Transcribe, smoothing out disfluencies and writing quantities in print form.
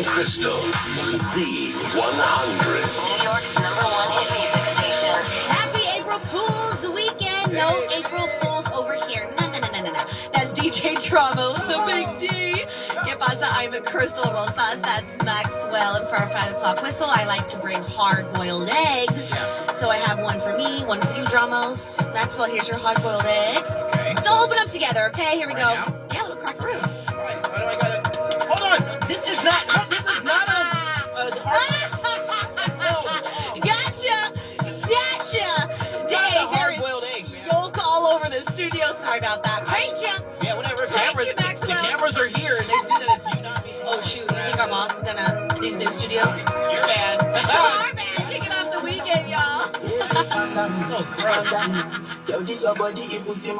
and Crystal, Z100. New York's #1 hit music station. Happy April Fool's weekend. No April Fools over here. No. That's DJ Trouble, the big D. ¿Qué pasa? I'm Crystal Rosas. That's Maxwell. And for our 5 o'clock whistle, I like to bring hard-boiled eggs. So I have one for me, one for you, Dramos. Maxwell, here's your hard-boiled egg. Okay. So open them together, okay? Here we go. Now? Yeah, little crackaroo. All right. Why do I gotta? Hold on. This is not a hard. Gotcha. Dang, there is hard-boiled egg, man. yolk all over the studio. Sorry about that. Pranked ya. Yeah, whatever. Thank you, The Maxwell. cameras are here, and they see that it's you, not me. Oh, shoot. You think our boss is gonna these new studios? You're bad. Our bad. Kicking off the weekend, y'all. So gross. Yo, this your body, it puts him.